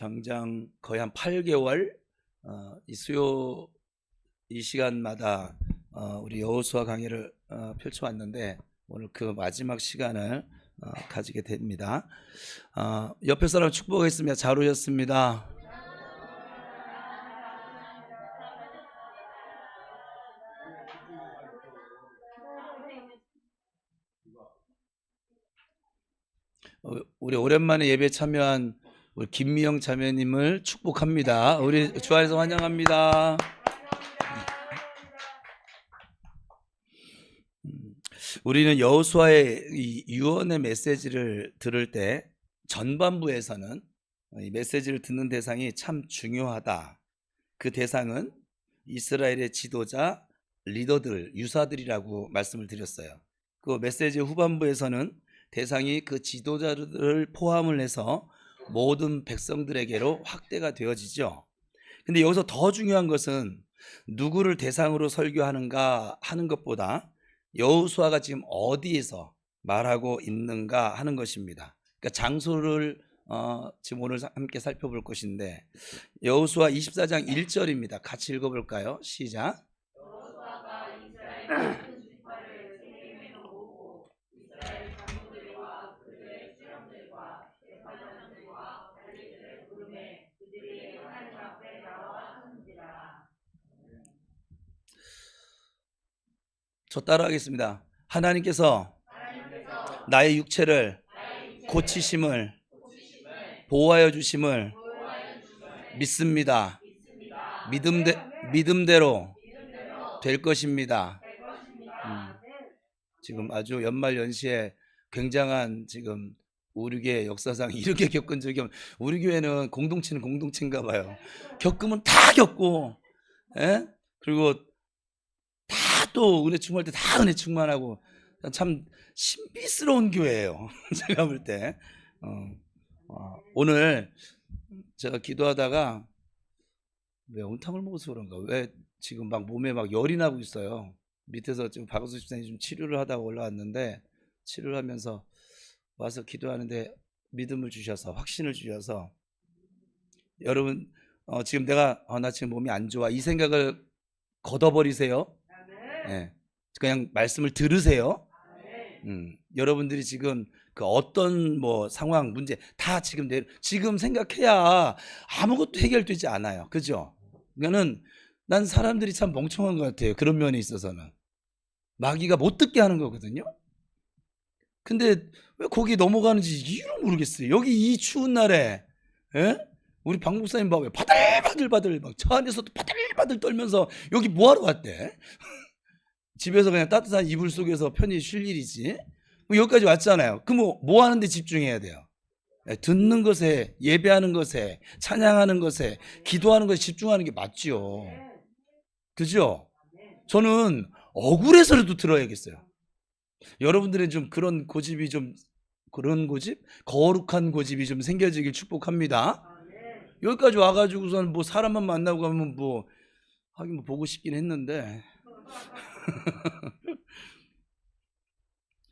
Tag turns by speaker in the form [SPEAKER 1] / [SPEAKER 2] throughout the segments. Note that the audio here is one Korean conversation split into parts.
[SPEAKER 1] 장장 거의 한 8개월 이 수요 이 시간마다 우리 여호수아 강의를 펼쳐왔는데 오늘 그 마지막 시간을 가지게 됩니다. 옆에 사람 축복하겠습니다. 잘 오셨습니다. 우리 오랜만에 예배 참여한 우리 김미영 자매님을 축복합니다. 우리 주 안에서 환영합니다. 우리는 여호수아의 이 유언의 메시지를 들을 때 전반부에서는 이 메시지를 듣는 대상이 참 중요하다. 그 대상은 이스라엘의 지도자, 리더들, 유사들이라고 말씀을 드렸어요. 그 메시지 후반부에서는 대상이 그 지도자들을 포함을 해서 모든 백성들에게로 확대가 되어지죠. 근데 여기서 더 중요한 것은 누구를 대상으로 설교하는가 하는 것보다 여호수아가 지금 어디에서 말하고 있는가 하는 것입니다. 그러니까 장소를 지금 오늘 함께 살펴볼 것인데 여호수아 24장 1절입니다. 같이 읽어볼까요? 시작. 여호수아가 이스라엘 큰 지파를 세겜에 모으고 이스라엘 장로들과 그들의 수령들과 대사장들과 관리들을 부르매 그들이 하나님 앞에 나와 서는지라. 저 따라하겠습니다. 하나님께서 나의 육체를 고치심을 보호하여 주심을 믿습니다. 믿음대로 될 것입니다. 지금 아주 연말연시에 굉장한 지금 우리 교회 역사상 이렇게 겪은 적이 없는, 우리 교회는 공동체는 공동체인가 봐요. 겪으면 다 겪고, 예? 그리고 다 또 은혜 충만할 때 다 은혜 충만하고 참 신비스러운 교회예요. 제가 볼 때 오늘 제가 기도하다가 왜 온탕을 먹어서 그런가, 왜 지금 막 몸에 막 열이 나고 있어요. 밑에서 지금 박은수 집사님이 좀 치료를 하다가 올라왔는데, 치료를 하면서 와서 기도하는데 믿음을 주셔서, 확신을 주셔서, 여러분 지금 내가 나 지금 몸이 안 좋아 이 생각을 걷어버리세요. 네. 그냥 말씀을 들으세요. 여러분들이 지금 그 어떤 뭐 상황, 문제 다 지금 생각해야 아무것도 해결되지 않아요. 그죠? 그러니까는 난 사람들이 참 멍청한 것 같아요. 그런 면에 있어서는 마귀가 못 듣게 하는 거거든요. 근데 왜 거기 넘어가는지 이유를 모르겠어요. 여기 이 추운 날에, 예? 우리 박 목사님 봐, 왜 바들바들 막 차 안에서도 바들바들 떨면서 여기 뭐하러 왔대? 집에서 그냥 따뜻한 이불 속에서 편히 쉴 일이지. 여기까지 왔잖아요. 그럼 뭐 하는데 집중해야 돼요? 듣는 것에, 예배하는 것에, 찬양하는 것에, 기도하는 것에 집중하는 게 맞죠. 그죠? 저는 억울해서라도 들어야겠어요. 여러분들의 좀 그런 고집이 좀, 그런 고집? 거룩한 고집이 좀 생겨지길 축복합니다. 여기까지 와가지고선 뭐 사람만 만나고 가면 뭐 하긴 뭐 보고 싶긴 했는데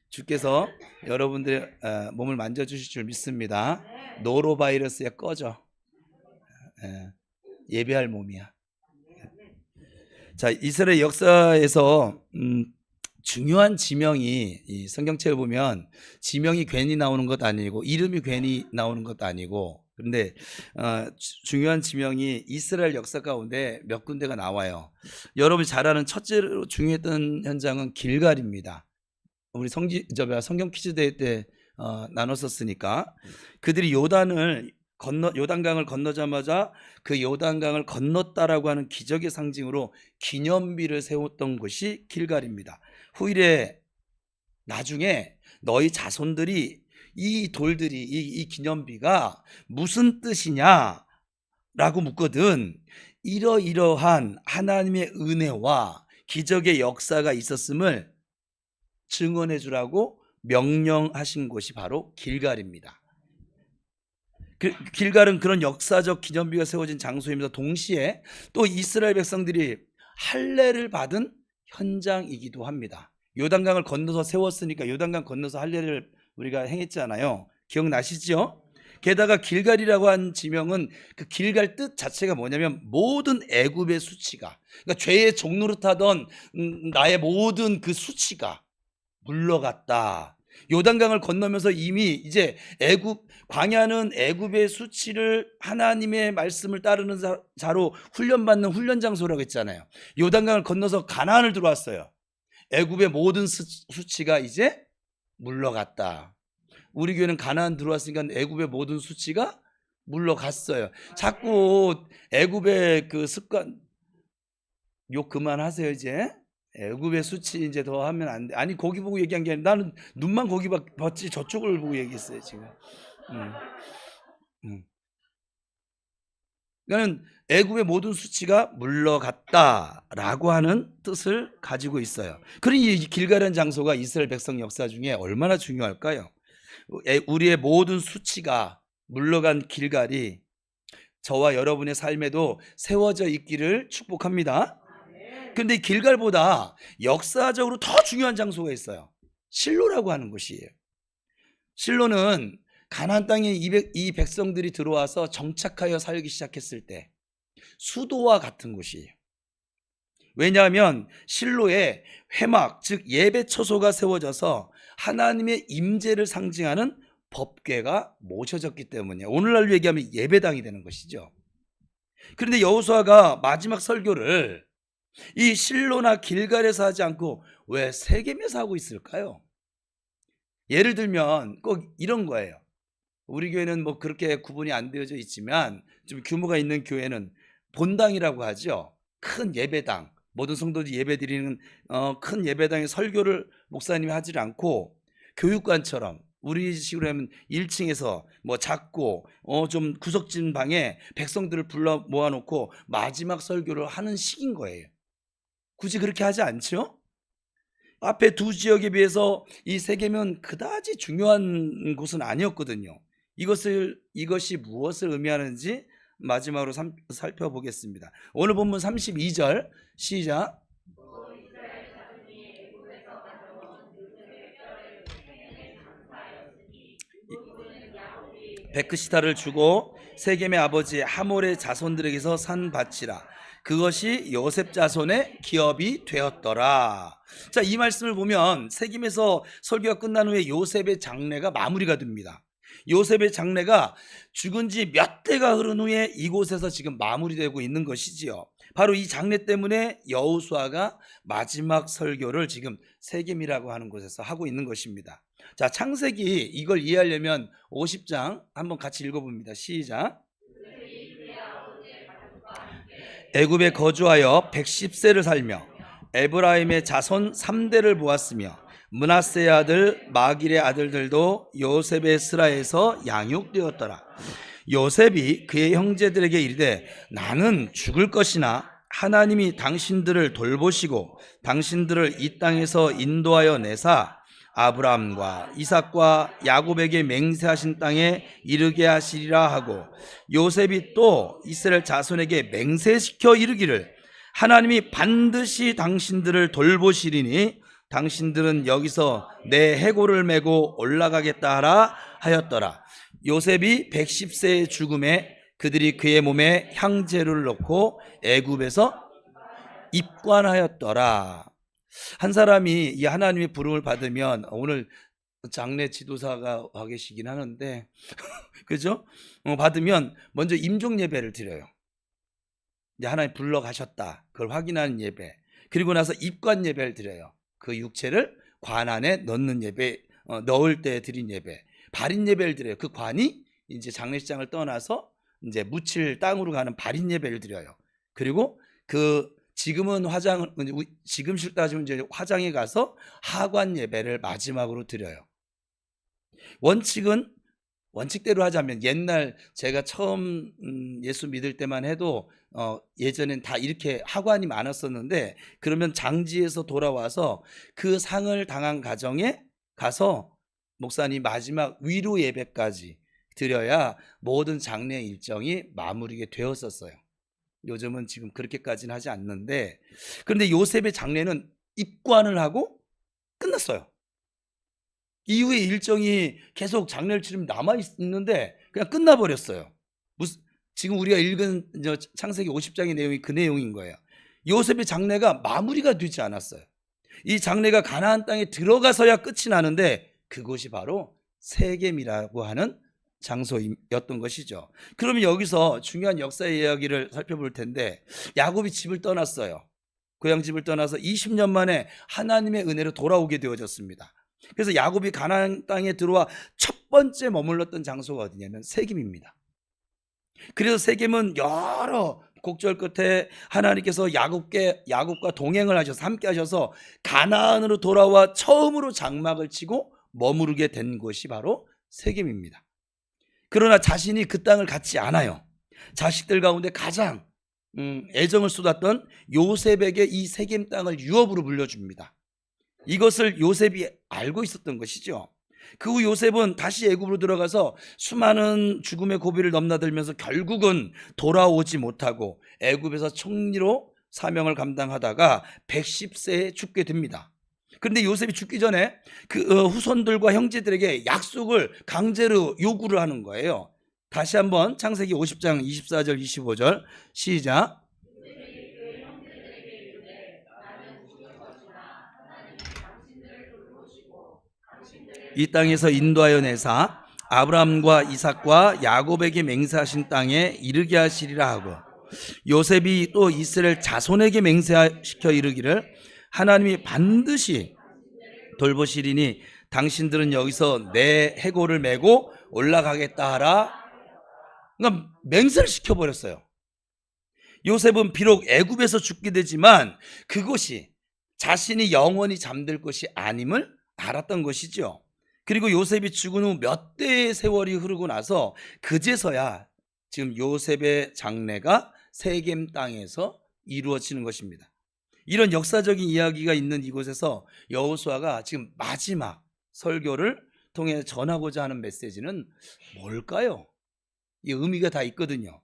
[SPEAKER 1] 주께서 여러분들의 몸을 만져주실 줄 믿습니다. 노로바이러스야 꺼져. 예배할 몸이야. 자, 이스라엘 역사에서 중요한 지명이, 이 성경책을 보면 지명이 괜히 나오는 것 아니고 이름이 괜히 나오는 것도 아니고, 그런데 중요한 지명이 이스라엘 역사 가운데 몇 군데가 나와요. 여러분이 잘 아는 첫째로 중요했던 현장은 길갈입니다. 우리 성경 퀴즈 대회 때 나눴었으니까, 그들이 요단강을 건너자마자 그 요단강을 건넜다라고 하는 기적의 상징으로 기념비를 세웠던 곳이 길갈입니다. 후일에 나중에 너희 자손들이 이 돌들이, 이 기념비가 무슨 뜻이냐 라고 묻거든 이러이러한 하나님의 은혜와 기적의 역사가 있었음을 증언해 주라고 명령하신 곳이 바로 길갈입니다. 길갈은 그런 역사적 기념비가 세워진 장소입니다. 동시에 또 이스라엘 백성들이 할례를 받은 현장이기도 합니다. 요단강을 건너서 세웠으니까 요단강 건너서 할례를 우리가 행했잖아요. 기억나시죠? 게다가 길갈이라고 한 지명은 그 길갈 뜻 자체가 뭐냐면 모든 애굽의 수치가, 그러니까 죄의 종노릇하던 나의 모든 그 수치가 물러갔다. 요단강을 건너면서 이미 이제 애굽, 광야는 애굽의 수치를 하나님의 말씀을 따르는 자로 훈련받는 훈련 장소라고 했잖아요. 요단강을 건너서 가나안을 들어왔어요. 애굽의 모든 수치가 이제 물러갔다. 우리 교회는 가나안 들어왔으니까 애굽의 모든 수치가 물러갔어요. 자꾸 애굽의 그 습관 욕 그만하세요 이제. 애굽의 수치 이제 더 하면 안 돼. 아니 거기 보고 얘기한 게 아니라 나는 눈만 거기 봤지 저쪽을 보고 얘기했어요 지금. 음, 음. 그러니까 애굽의 모든 수치가 물러갔다라고 하는 뜻을 가지고 있어요. 그러니 이 길갈이라는 장소가 이스라엘 백성 역사 중에 얼마나 중요할까요? 우리의 모든 수치가 물러간 길갈이 저와 여러분의 삶에도 세워져 있기를 축복합니다. 그런데 이 길갈보다 역사적으로 더 중요한 장소가 있어요. 실로라고 하는 곳이에요. 실로는 가나안 땅에 이 백성들이 들어와서 정착하여 살기 시작했을 때 수도와 같은 곳이에요. 왜냐하면 실로에 회막, 즉 예배 처소가 세워져서 하나님의 임재를 상징하는 법궤가 모셔졌기 때문이에요. 오늘날로 얘기하면 예배당이 되는 것이죠. 그런데 여호수아가 마지막 설교를 이 실로나 길갈에서 하지 않고 왜 세겜에서 하고 있을까요? 예를 들면 꼭 이런 거예요. 우리 교회는 뭐 그렇게 구분이 안 되어져 있지만 좀 규모가 있는 교회는 본당이라고 하죠. 큰 예배당, 모든 성도들이 예배드리는 큰 예배당의 설교를 목사님이 하지 않고 교육관처럼 우리 식으로 하면 1층에서 뭐 작고 좀 구석진 방에 백성들을 불러 모아놓고 마지막 설교를 하는 식인 거예요. 굳이 그렇게 하지 않죠? 앞에 두 지역에 비해서 이 세계면 그다지 중요한 곳은 아니었거든요. 이것이 무엇을 의미하는지 마지막으로 살펴보겠습니다. 오늘 본문 32절 시작. 베크시타를 주고 세겜의 아버지 하몰의 자손들에게서 산 밭이라. 그것이 요셉 자손의 기업이 되었더라. 자, 이 말씀을 보면 세겜에서 설교가 끝난 후에 요셉의 장례가 마무리가 됩니다. 요셉의 장례가 죽은 지 몇 대가 흐른 후에 이곳에서 지금 마무리되고 있는 것이지요. 바로 이 장례 때문에 여호수아가 마지막 설교를 지금 세겜이라고 하는 곳에서 하고 있는 것입니다. 자, 창세기 이걸 이해하려면 50장 한번 같이 읽어봅니다. 시작. 애굽에 거주하여 110세를 살며 에브라임의 자손 3대를 보았으며 므낫세의 아들 마길의 아들들도 요셉의 스라에서 양육되었더라. 요셉이 그의 형제들에게 이르되 나는 죽을 것이나 하나님이 당신들을 돌보시고 당신들을 이 땅에서 인도하여 내사 아브라함과 이삭과 야곱에게 맹세하신 땅에 이르게 하시리라 하고, 요셉이 또 이스라엘 자손에게 맹세시켜 이르기를 하나님이 반드시 당신들을 돌보시리니 당신들은 여기서 내 해골을 메고 올라가겠다 하라 하였더라. 요셉이 110세의 죽음에 그들이 그의 몸에 향재료를 넣고 애굽에서 입관하였더라. 한 사람이 이 하나님의 부름을 받으면, 오늘 장례 지도사가 와 계시긴 하는데 그죠? 받으면 먼저 임종 예배를 드려요. 이제 하나님 불러 가셨다, 그걸 확인하는 예배. 그리고 나서 입관 예배를 드려요. 그 육체를 관 안에 넣는 예배, 넣을 때 드린 예배. 발인 예배를 드려요. 그 관이 이제 장례식장을 떠나서 이제 묻힐 땅으로 가는 발인 예배를 드려요. 그리고 지금은 지금식 따지면 이제 화장에 가서 하관 예배를 마지막으로 드려요. 원칙대로 하자면, 옛날 제가 처음 예수 믿을 때만 해도 예전엔 다 이렇게 하관이 많았었는데, 그러면 장지에서 돌아와서 그 상을 당한 가정에 가서 목사님 마지막 위로 예배까지 드려야 모든 장례 일정이 마무리가 되었었어요. 요즘은 지금 그렇게까지는 하지 않는데, 그런데 요셉의 장례는 입관을 하고 끝났어요. 이후에 일정이 계속 장례를 치르면 남아있는데 그냥 끝나버렸어요. 지금 우리가 읽은 창세기 50장의 내용이 그 내용인 거예요. 요셉의 장래가 마무리가 되지 않았어요. 이 장래가 가나안 땅에 들어가서야 끝이 나는데 그곳이 바로 세겜이라고 하는 장소였던 것이죠. 그러면 여기서 중요한 역사의 이야기를 살펴볼 텐데, 야곱이 집을 떠났어요. 고향 집을 떠나서 20년 만에 하나님의 은혜로 돌아오게 되어졌습니다. 그래서 야곱이 가나안 땅에 들어와 첫 번째 머물렀던 장소가 어디냐면 세겜입니다. 그래서 세겜은 여러 곡절 끝에 하나님께서 야곱과 동행을 하셔서 함께 하셔서 가나안으로 돌아와 처음으로 장막을 치고 머무르게 된 곳이 바로 세겜입니다. 그러나 자신이 그 땅을 갖지 않아요. 자식들 가운데 가장 애정을 쏟았던 요셉에게 이 세겜 땅을 유업으로 물려줍니다. 이것을 요셉이 알고 있었던 것이죠. 그 후 요셉은 다시 애굽으로 들어가서 수많은 죽음의 고비를 넘나들면서 결국은 돌아오지 못하고 애굽에서 총리로 사명을 감당하다가 110세에 죽게 됩니다. 그런데 요셉이 죽기 전에 그 후손들과 형제들에게 약속을 강제로 요구를 하는 거예요. 다시 한번 창세기 50장 24절 25절 시작. 이 땅에서 인도하여 내사 아브라함과 이삭과 야곱에게 맹세하신 땅에 이르게 하시리라 하고, 요셉이 또 이스라엘 자손에게 맹세시켜 이르기를 하나님이 반드시 돌보시리니 당신들은 여기서 내 해골을 메고 올라가겠다 하라. 그러니까 맹세를 시켜버렸어요. 요셉은 비록 애굽에서 죽게 되지만 그것이 자신이 영원히 잠들 것이 아님을 알았던 것이죠. 그리고 요셉이 죽은 후 몇 대의 세월이 흐르고 나서 그제서야 지금 요셉의 장래가 세겜 땅에서 이루어지는 것입니다. 이런 역사적인 이야기가 있는 이곳에서 여호수아가 지금 마지막 설교를 통해 전하고자 하는 메시지는 뭘까요? 이 의미가 다 있거든요.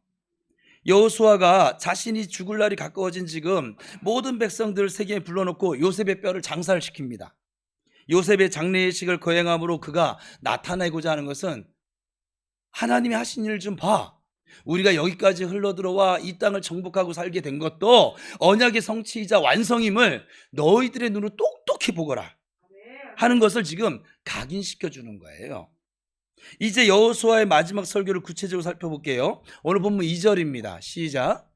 [SPEAKER 1] 여호수아가 자신이 죽을 날이 가까워진 지금 모든 백성들을 세겜에 불러놓고 요셉의 뼈를 장사를 시킵니다. 요셉의 장례식을 거행함으로 그가 나타내고자 하는 것은 하나님이 하신 일 좀 봐. 우리가 여기까지 흘러들어와 이 땅을 정복하고 살게 된 것도 언약의 성취이자 완성임을 너희들의 눈으로 똑똑히 보거라 하는 것을 지금 각인시켜 주는 거예요. 이제 여호수아의 마지막 설교를 구체적으로 살펴볼게요. 오늘 본문 2절입니다. 시작.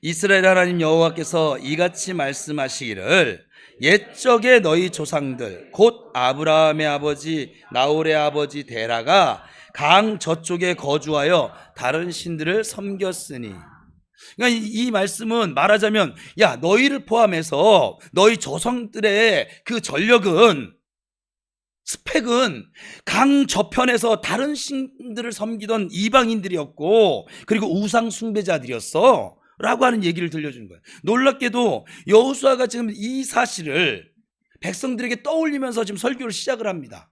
[SPEAKER 1] 이스라엘 하나님 여호와께서 이같이 말씀하시기를 옛적에 너희 조상들 곧 아브라함의 아버지 나홀의 아버지 데라가 강 저쪽에 거주하여 다른 신들을 섬겼으니, 그러니까 이 말씀은 말하자면 야, 너희를 포함해서 너희 조상들의 그 전력은 스펙은 강 저편에서 다른 신들을 섬기던 이방인들이었고 그리고 우상 숭배자들이었어 라고 하는 얘기를 들려주는 거예요. 놀랍게도 여호수아가 지금 이 사실을 백성들에게 떠올리면서 지금 설교를 시작을 합니다.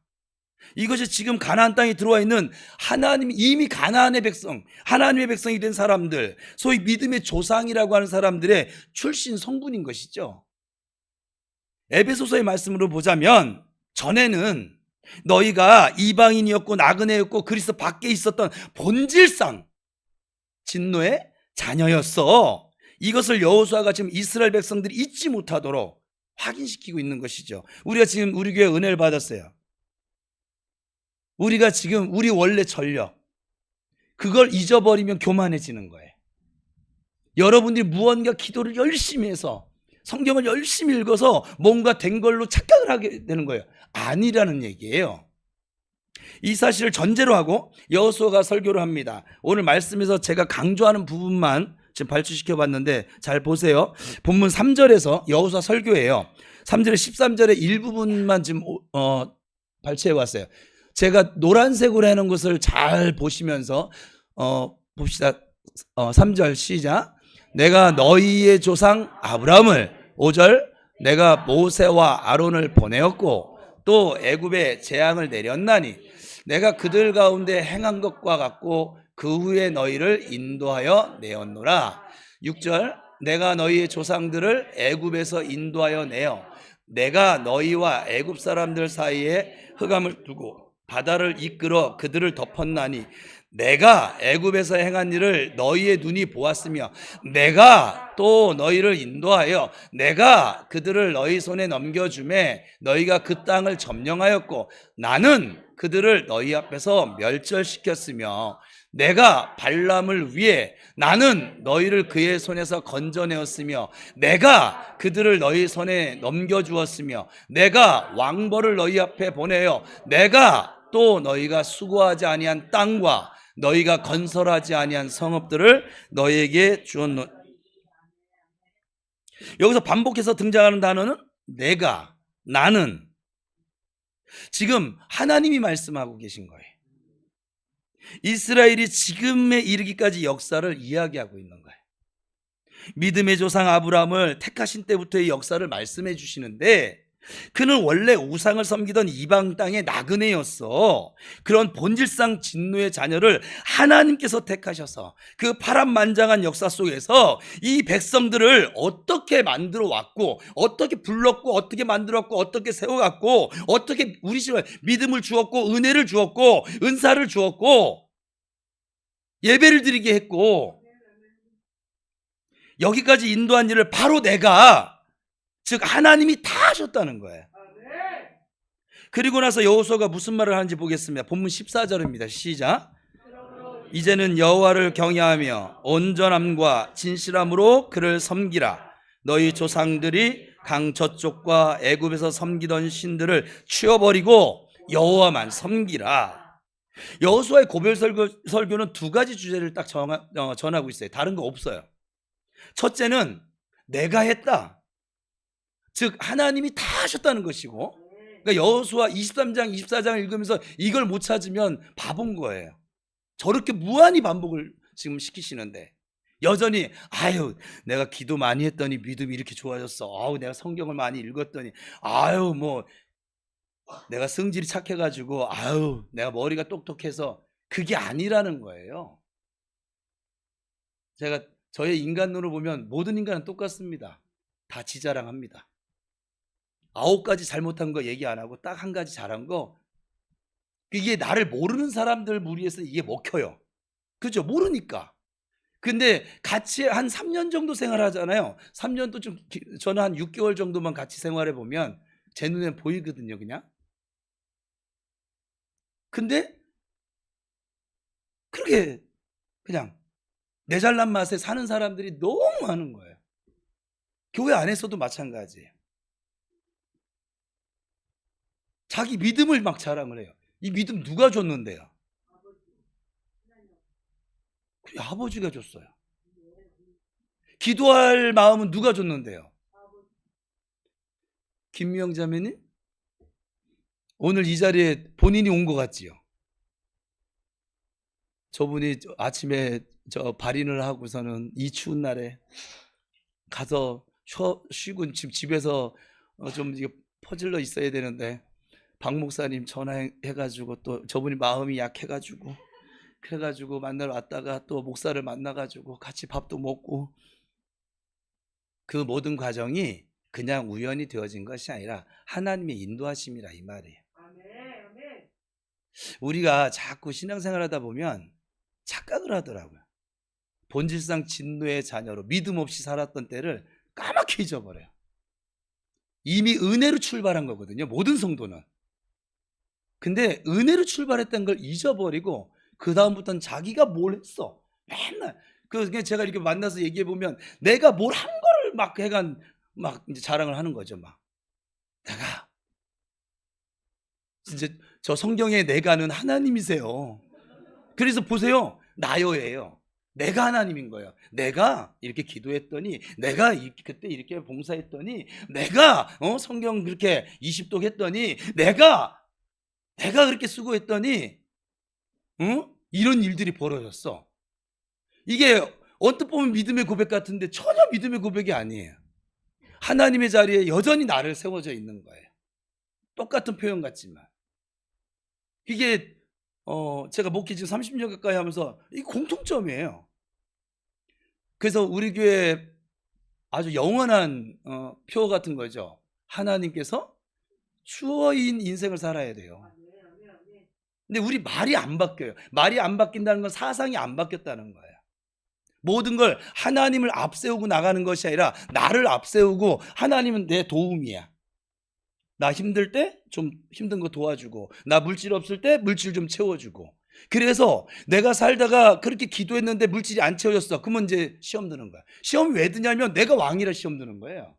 [SPEAKER 1] 이것이 지금 가나안 땅에 들어와 있는 하나님, 이미 가나안의 백성, 하나님의 백성이 된 사람들, 소위 믿음의 조상이라고 하는 사람들의 출신 성분인 것이죠. 에베소서의 말씀으로 보자면 전에는 너희가 이방인이었고 나그네였고 그리스도 밖에 있었던 본질상 진노의 자녀였어. 이것을 여호수아가 지금 이스라엘 백성들이 잊지 못하도록 확인시키고 있는 것이죠. 우리가 지금 우리 교회 은혜를 받았어요. 우리가 지금 우리 원래 전력, 그걸 잊어버리면 교만해지는 거예요. 여러분들이 무언가 기도를 열심히 해서 성경을 열심히 읽어서 뭔가 된 걸로 착각을 하게 되는 거예요. 아니라는 얘기예요. 이 사실을 전제로 하고 여호수아가 설교를 합니다. 오늘 말씀에서 제가 강조하는 부분만 지금 발주시켜 봤는데 잘 보세요. 본문 3절에서 여호수아 설교예요. 3절에 13절의 일부분만 지금 발췌해 왔어요. 제가 노란색으로 해놓은 것을 잘 보시면서 봅시다. 3절 시작. 내가 너희의 조상 아브라함을, 5절 내가 모세와 아론을 보내었고 또 애굽에 재앙을 내렸나니 내가 그들 가운데 행한 것과 같고 그 후에 너희를 인도하여 내었노라. 6절 내가 너희의 조상들을 애굽에서 인도하여 내어 내가 너희와 애굽 사람들 사이에 흑암을 두고 바다를 이끌어 그들을 덮었나니 내가 애굽에서 행한 일을 너희의 눈이 보았으며 내가 또 너희를 인도하여 내가 그들을 너희 손에 넘겨주매 너희가 그 땅을 점령하였고 나는 그들을 너희 앞에서 멸절시켰으며 내가 발람을 위해 나는 너희를 그의 손에서 건져내었으며 내가 그들을 너희 손에 넘겨주었으며 내가 왕벌을 너희 앞에 보내어 내가 또 너희가 수고하지 아니한 땅과 너희가 건설하지 아니한 성읍들을 너희에게 주었노. 여기서 반복해서 등장하는 단어는 내가, 나는. 지금 하나님이 말씀하고 계신 거예요. 이스라엘이 지금에 이르기까지 역사를 이야기하고 있는 거예요. 믿음의 조상 아브라함을 택하신 때부터의 역사를 말씀해 주시는데 그는 원래 우상을 섬기던 이방 땅의 나그네였어. 그런 본질상 진노의 자녀를 하나님께서 택하셔서 그 파란만장한 역사 속에서 이 백성들을 어떻게 만들어 왔고 어떻게 불렀고 어떻게 만들어 왔고 어떻게 세워갔고 어떻게 우리 집에 믿음을 주었고 은혜를 주었고 은사를 주었고 예배를 드리게 했고 여기까지 인도한 일을 바로 내가 즉 하나님이 다 하셨다는 거예요. 그리고 나서 여호수아가 무슨 말을 하는지 보겠습니다. 본문 14절입니다. 시작. 이제는 여호와를 경외하며 온전함과 진실함으로 그를 섬기라. 너희 조상들이 강 저쪽과 애굽에서 섬기던 신들을 치워버리고 여호와만 섬기라. 여호수아의 고별 설교는 두 가지 주제를 딱 전하고 있어요. 다른 거 없어요. 첫째는 내가 했다. 즉 하나님이 다 하셨다는 것이고, 그러니까 여호수아 23장 24장을 읽으면서 이걸 못 찾으면 바본 거예요. 저렇게 무한히 반복을 지금 시키시는데 여전히 아유 내가 기도 많이 했더니 믿음이 이렇게 좋아졌어. 아우 내가 성경을 많이 읽었더니 아유 뭐 내가 성질이 착해가지고 아유 내가 머리가 똑똑해서 그게 아니라는 거예요. 제가 저의 인간론을 보면 모든 인간은 똑같습니다. 다 지자랑합니다. 9가지 잘못한 거 얘기 안 하고 딱 한 가지 잘한 거, 이게 나를 모르는 사람들 무리에서 이게 먹혀요. 그죠? 모르니까. 근데 같이 한 3년 정도 생활하잖아요. 3년도 좀 저는 한 6개월 정도만 같이 생활해 보면 제 눈엔 보이거든요, 그냥. 근데 그렇게 그냥 내 잘난 맛에 사는 사람들이 너무 많은 거예요. 교회 안에서도 마찬가지예요. 자기 믿음을 막 자랑을 해요. 이 믿음 누가 줬는데요? 그래, 아버지가 줬어요. 기도할 마음은 누가 줬는데요? 김미영 자매님? 오늘 이 자리에 본인이 온 것 같지요? 저분이 아침에 발인을 하고서는 이 추운 날에 가서 쉬고 지금 집에서 좀 퍼질러 있어야 되는데 박 목사님 전화해가지고 또 저분이 마음이 약해가지고 그래가지고 만나러 왔다가 또 목사를 만나가지고 같이 밥도 먹고, 그 모든 과정이 그냥 우연히 되어진 것이 아니라 하나님의 인도하심이라 이 말이에요. 우리가 자꾸 신앙생활 하다 보면 착각을 하더라고요. 본질상 진노의 자녀로 믿음 없이 살았던 때를 까맣게 잊어버려요. 이미 은혜로 출발한 거거든요, 모든 성도는. 근데 은혜로 출발했던 걸 잊어버리고 그 다음부터는 자기가 뭘 했어 맨날 그 제가 이렇게 만나서 얘기해 보면 내가 뭘 한 거를 막 해간 막 이제 자랑을 하는 거죠. 막 내가 진짜 저 성경에 내가는 하나님이세요. 그래서 보세요, 나요예요. 내가 하나님인 거예요. 내가 이렇게 기도했더니, 내가 그때 이렇게 봉사했더니, 내가 성경 그렇게 20독 했더니, 내가 그렇게 수고했더니 이런 일들이 벌어졌어. 이게 언뜻 보면 믿음의 고백 같은데 전혀 믿음의 고백이 아니에요. 하나님의 자리에 여전히 나를 세워져 있는 거예요. 똑같은 표현 같지만. 이게 제가 목회 지금 30년 가까이 하면서 이 공통점이에요. 그래서 우리 교회 아주 영원한 표 같은 거죠. 하나님께서 주어인 인생을 살아야 돼요. 근데 우리 말이 안 바뀌어요. 말이 안 바뀐다는 건 사상이 안 바뀌었다는 거예요. 모든 걸 하나님을 앞세우고 나가는 것이 아니라 나를 앞세우고 하나님은 내 도움이야. 나 힘들 때 좀 힘든 거 도와주고, 나 물질 없을 때 물질 좀 채워주고. 그래서 내가 살다가 그렇게 기도했는데 물질이 안 채워졌어. 그러면 이제 시험 드는 거야. 시험이 왜 드냐면 내가 왕이라 시험 드는 거예요.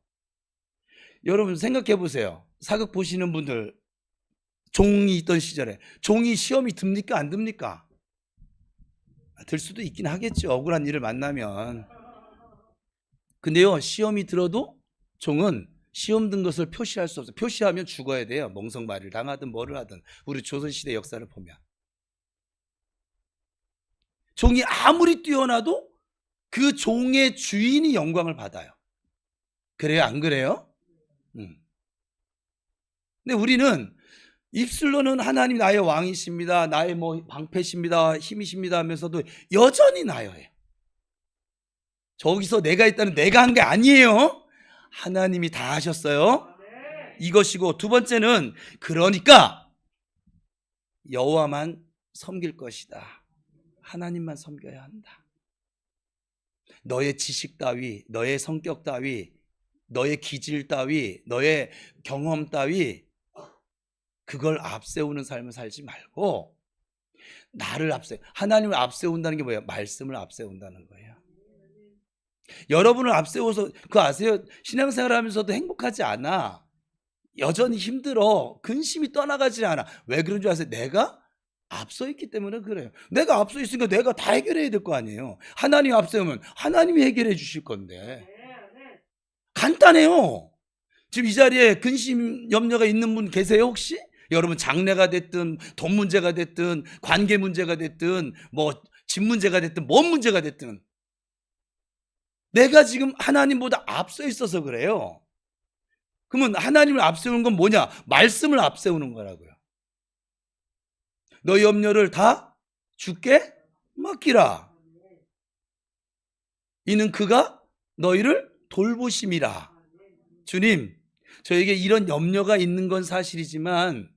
[SPEAKER 1] 여러분 생각해 보세요. 사극 보시는 분들, 종이 있던 시절에 종이 시험이 듭니까 안 듭니까? 들 수도 있긴 하겠죠. 억울한 일을 만나면. 근데요, 시험이 들어도 종은 시험 든 것을 표시할 수 없어요. 표시하면 죽어야 돼요. 멍석말이를 당하든 뭐를 하든. 우리 조선시대 역사를 보면 종이 아무리 뛰어나도 그 종의 주인이 영광을 받아요. 그래요 안 그래요? 근데 우리는 입술로는 하나님 나의 왕이십니다, 나의 뭐 방패십니다, 힘이십니다 하면서도 여전히 나요예요. 저기서 내가 있다는 내가 한 게 아니에요. 하나님이 다 하셨어요. 이것이고, 두 번째는 그러니까 여호와만 섬길 것이다. 하나님만 섬겨야 한다. 너의 지식 따위, 너의 성격 따위, 너의 기질 따위, 너의 경험 따위, 그걸 앞세우는 삶을 살지 말고 나를 하나님을 앞세운다는 게 뭐예요? 말씀을 앞세운다는 거예요. 여러분을 앞세워서, 그거 아세요? 신앙생활 하면서도 행복하지 않아. 여전히 힘들어. 근심이 떠나가지 않아. 왜 그런 줄 아세요? 내가 앞서 있기 때문에 그래요. 내가 앞서 있으니까 내가 다 해결해야 될 거 아니에요. 하나님 앞세우면 하나님이 해결해 주실 건데. 간단해요. 지금 이 자리에 근심, 염려가 있는 분 계세요 혹시? 여러분 장래가 됐든 돈 문제가 됐든 관계 문제가 됐든 뭐 집 문제가 됐든 뭔 문제가 됐든 내가 지금 하나님보다 앞서 있어서 그래요. 그러면 하나님을 앞세우는 건 뭐냐? 말씀을 앞세우는 거라고요. 너희 염려를 다 주께 맡기라. 이는 그가 너희를 돌보심이라. 주님, 저에게 이런 염려가 있는 건 사실이지만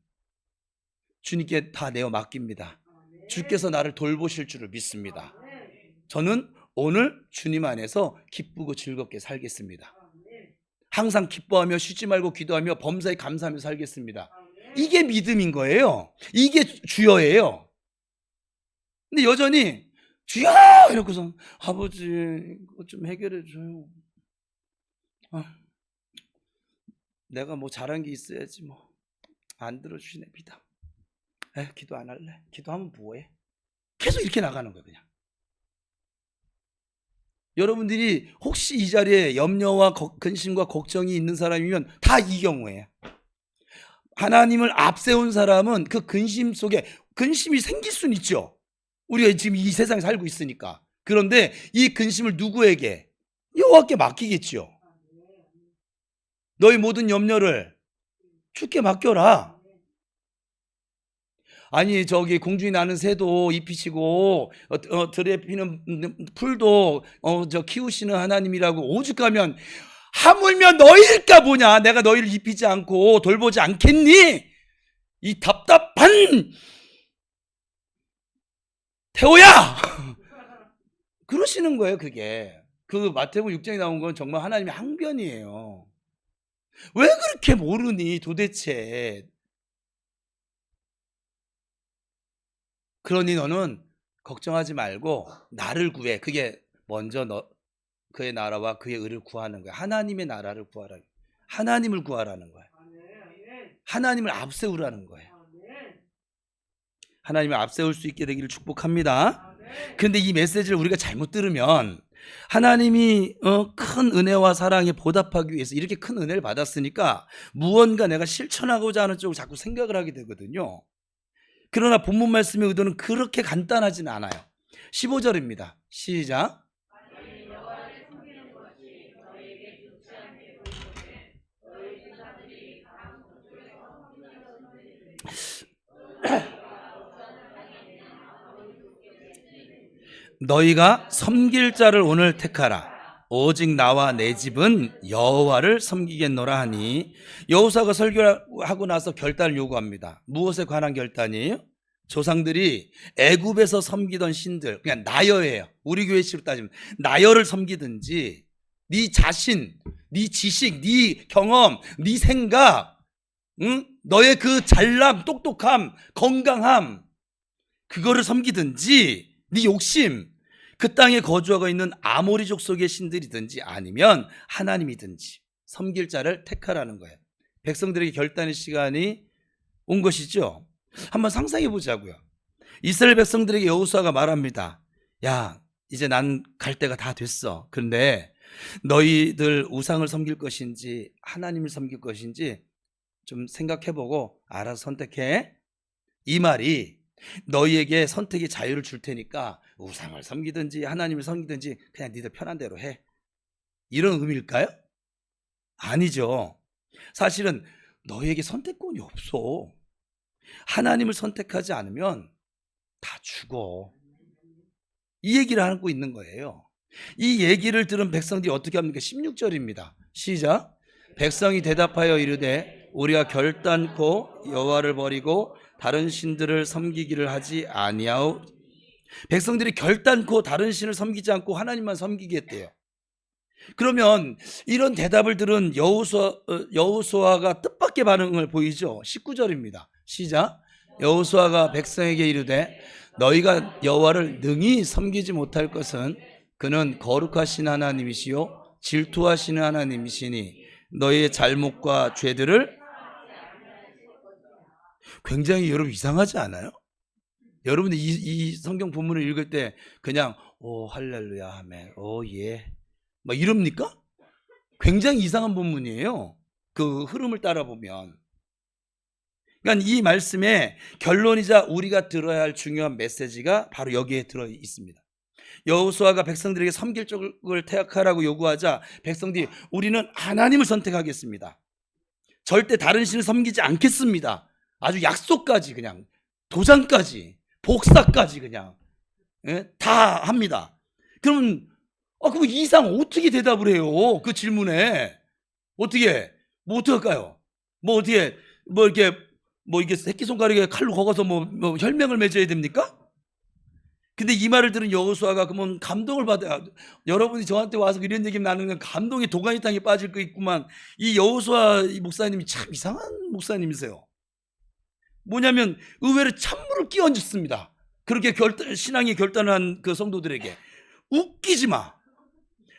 [SPEAKER 1] 주님께 다 내어 맡깁니다. 주께서 나를 돌보실 줄을 믿습니다. 저는 오늘 주님 안에서 기쁘고 즐겁게 살겠습니다. 항상 기뻐하며 쉬지 말고 기도하며 범사에 감사하며 살겠습니다. 이게 믿음인 거예요. 이게 주여예요. 근데 여전히 주여! 이러고서 아버지 이거 좀 해결해 줘요. 내가 뭐 잘한 게 있어야지 뭐 안 들어주시네 비담. 기도 안 할래. 기도하면 뭐해? 계속 이렇게 나가는 거예요 그냥. 여러분들이 혹시 이 자리에 염려와 근심과 걱정이 있는 사람이면 다 이 경우예요. 하나님을 앞세운 사람은 그 근심 속에 근심이 생길 수는 있죠. 우리가 지금 이 세상에 살고 있으니까. 그런데 이 근심을 누구에게? 여호와께 맡기겠죠. 너희 모든 염려를 주께 맡겨라. 아니 저기 공중에 나는 새도 입히시고 들에 피는 풀도 저 키우시는 하나님이라고 오죽하면 하물며 너희일까 보냐. 내가 너희를 입히지 않고 돌보지 않겠니? 이 답답한 태호야! 그러시는 거예요. 그게 그 마태복음 6장에 나온 건 정말 하나님의 항변이에요. 왜 그렇게 모르니 도대체. 그러니 너는 걱정하지 말고 나를 구해. 그게 먼저 그의 나라와 그의 의를 구하는 거야. 하나님의 나라를 구하라. 하나님을 구하라는 거야. 하나님을 앞세우라는 거예요. 하나님을 앞세울 수 있게 되기를 축복합니다. 그런데 이 메시지를 우리가 잘못 들으면 하나님이 큰 은혜와 사랑에 보답하기 위해서 이렇게 큰 은혜를 받았으니까 무언가 내가 실천하고자 하는 쪽으로 자꾸 생각을 하게 되거든요. 그러나 본문 말씀의 의도는 그렇게 간단하지는 않아요. 15절입니다. 시작. 너희가 섬길 자를 오늘 택하라. 오직 나와 내 집은 여호와를 섬기겠노라 하니. 여호사가 설교하고 나서 결단을 요구합니다. 무엇에 관한 결단이에요? 조상들이 애굽에서 섬기던 신들, 그냥 나여예요. 우리 교회식으로 따지면 나여를 섬기든지 네 자신, 네 지식, 네 경험, 네 생각, 응? 너의 그 잘남, 똑똑함, 건강함, 그거를 섬기든지 네 욕심, 그 땅에 거주하고 있는 아모리 족속의 신들이든지 아니면 하나님이든지 섬길 자를 택하라는 거예요. 백성들에게 결단의 시간이 온 것이죠. 한번 상상해 보자고요. 이스라엘 백성들에게 여호수아가 말합니다. 야, 이제 난 갈 때가 다 됐어. 그런데 너희들 우상을 섬길 것인지 하나님을 섬길 것인지 좀 생각해보고 알아서 선택해. 이 말이 너희에게 선택의 자유를 줄 테니까 우상을 섬기든지 하나님을 섬기든지 그냥 니들 편한 대로 해. 이런 의미일까요? 아니죠. 사실은 너희에게 선택권이 없어. 하나님을 선택하지 않으면 다 죽어. 이 얘기를 하고 있는 거예요. 이 얘기를 들은 백성들이 어떻게 합니까? 16절입니다. 시작. 백성이 대답하여 이르되 우리가 결단코 여호와를 버리고 다른 신들을 섬기기를 하지 아니하오. 백성들이 결단코 다른 신을 섬기지 않고 하나님만 섬기겠대요. 그러면 이런 대답을 들은 여호수아가 뜻밖의 반응을 보이죠. 19절입니다. 시작. 여호수아가 백성에게 이르되 너희가 여호와를 능히 섬기지 못할 것은 그는 거룩하신 하나님이시요 질투하시는 하나님이시니 너희의 잘못과 죄들을. 굉장히 여러분 이상하지 않아요? 여러분이 이 성경 본문을 읽을 때 그냥 오 할렐루야 아멘 오 예 막 이럽니까? 굉장히 이상한 본문이에요. 그 흐름을 따라 보면. 그러니까 이 말씀의 결론이자 우리가 들어야 할 중요한 메시지가 바로 여기에 들어 있습니다. 여호수아가 백성들에게 섬길 쪽을 택하라고 요구하자 백성들이 우리는 하나님을 선택하겠습니다. 절대 다른 신을 섬기지 않겠습니다. 아주 약속까지 그냥 도장까지 복사까지 그냥 다 합니다. 그러면 그럼 이상 어떻게 대답을 해요? 그 질문에 어떻게 할까요? 이렇게 새끼손가락에 칼로 걷어서 혈맹을 맺어야 됩니까? 근데 이 말을 들은 여호수아가 그러면 감동을 받아요. 여러분이 저한테 와서 이런 얘기 나누면 감동의 도가니탕에 빠질 거 있구만. 이 여호수아 목사님이 참 이상한 목사님이세요. 뭐냐면 의외로 찬물을 끼얹습니다. 그렇게 신앙의 결단을 한 그 성도들에게 웃기지 마.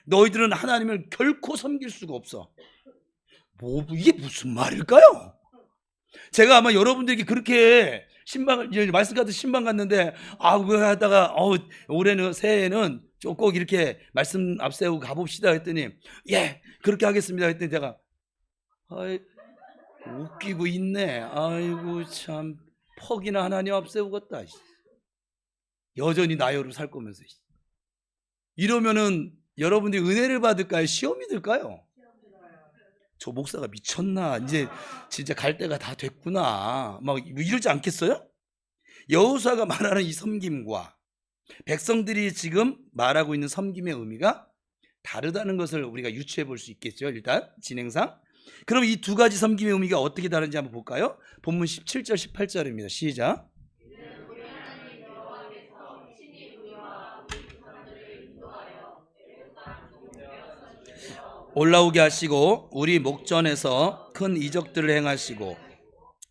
[SPEAKER 1] 너희들은 하나님을 결코 섬길 수가 없어. 이게 무슨 말일까요? 제가 아마 여러분들에게 그렇게 말씀 같은 신방 갔는데 왜 하다가 올해는 새해에는 꼭 이렇게 말씀 앞세우고 가봅시다 했더니 예 그렇게 하겠습니다 했더니 제가 웃기고 있네. 아이고 참 퍽이나 하나님 앞세우겠다. 여전히 나여로 살 거면서 이러면은 여러분들이 은혜를 받을까요? 시험이 들까요? 저 목사가 미쳤나? 이제 진짜 갈 때가 다 됐구나. 이러지 않겠어요? 여호수아가 말하는 이 섬김과 백성들이 지금 말하고 있는 섬김의 의미가 다르다는 것을 우리가 유추해 볼 수 있겠죠. 일단 진행상. 그럼 이 두 가지 섬김의 의미가 어떻게 다른지 한번 볼까요? 본문 17절 18절입니다. 시작. 올라오게 하시고 우리 목전에서 큰 이적들을 행하시고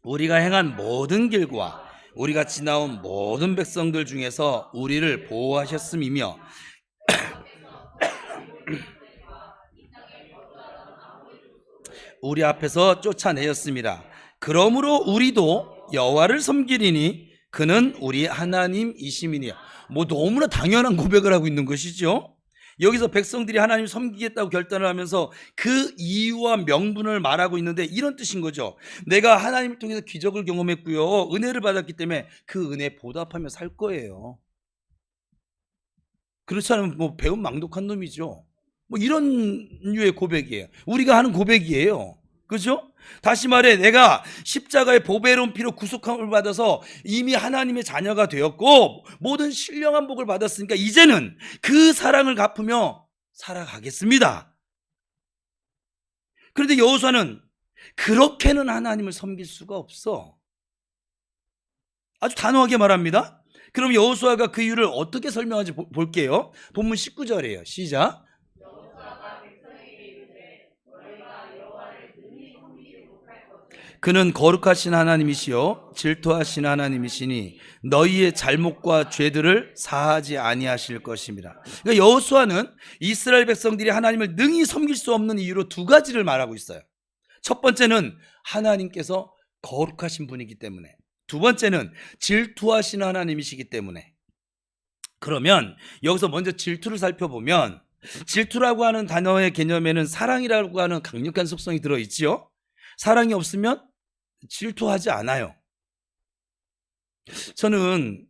[SPEAKER 1] 우리가 행한 모든 길과 우리가 지나온 모든 백성들 중에서 우리를 보호하셨음이며 우리 앞에서 쫓아내었습니다. 그러므로 우리도 여호와를 섬기리니 그는 우리 하나님이심이니라. 너무나 당연한 고백을 하고 있는 것이죠. 여기서 백성들이 하나님을 섬기겠다고 결단을 하면서 그 이유와 명분을 말하고 있는데 이런 뜻인 거죠. 내가 하나님을 통해서 기적을 경험했고요. 은혜를 받았기 때문에 그 은혜에 보답하며 살 거예요. 그렇지 않으면 배운 망독한 놈이죠. 이런 류의 고백이에요. 우리가 하는 고백이에요. 그렇죠? 다시 말해 내가 십자가의 보배로운 피로 구속함을 받아서 이미 하나님의 자녀가 되었고 모든 신령한 복을 받았으니까 이제는 그 사랑을 갚으며 살아가겠습니다. 그런데 여호수아는 그렇게는 하나님을 섬길 수가 없어. 아주 단호하게 말합니다. 그럼 여호수아가 그 이유를 어떻게 설명하는지 볼게요. 본문 19절이에요. 시작. 그는 거룩하신 하나님이시요 질투하신 하나님이시니 너희의 잘못과 죄들을 사하지 아니하실 것입니다. 그러니까 여호수아는 이스라엘 백성들이 하나님을 능히 섬길 수 없는 이유로 두 가지를 말하고 있어요. 첫 번째는 하나님께서 거룩하신 분이기 때문에, 두 번째는 질투하신 하나님이시기 때문에. 그러면 여기서 먼저 질투를 살펴보면, 질투라고 하는 단어의 개념에는 사랑이라고 하는 강력한 속성이 들어있지요. 사랑이 없으면 질투하지 않아요. 저는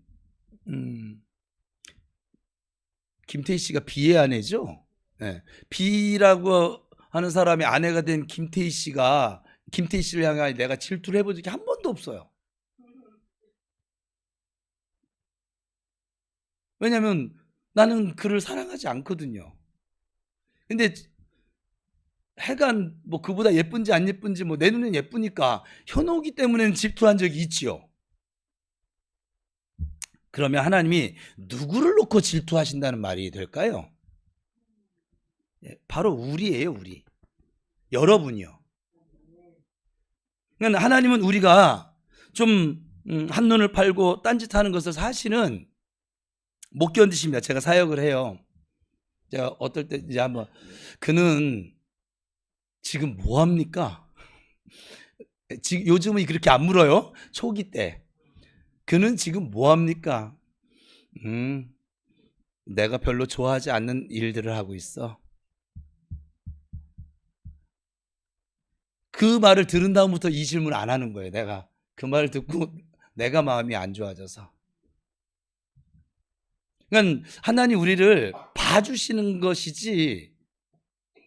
[SPEAKER 1] 김태희 씨가 비의 아내죠. 네. 비라고 하는 사람의 아내가 된 김태희 씨를 향해 내가 질투를 해본 적이 한 번도 없어요. 왜냐하면 나는 그를 사랑하지 않거든요. 근데 해가 뭐 그보다 예쁜지 안 예쁜지 뭐 내 눈엔 예쁘니까 현혹이 때문에는 질투한 적이 있지요. 그러면 하나님이 누구를 놓고 질투하신다는 말이 될까요? 바로 우리예요, 우리. 여러분이요. 그러니까 하나님은 우리가 좀 한눈을 팔고 딴짓하는 것을 사실은 못 견디십니다. 제가 사역을 해요. 제가 어떨 때 이제 한번, 그는 지금 뭐 합니까? 지금 요즘은 그렇게 안 물어요. 초기 때 그는 지금 뭐 합니까? 내가 별로 좋아하지 않는 일들을 하고 있어. 그 말을 들은 다음부터 이 질문을 안 하는 거예요. 내가 그 말을 듣고 내가 마음이 안 좋아져서. 그러니까 하나님 우리를 봐주시는 것이지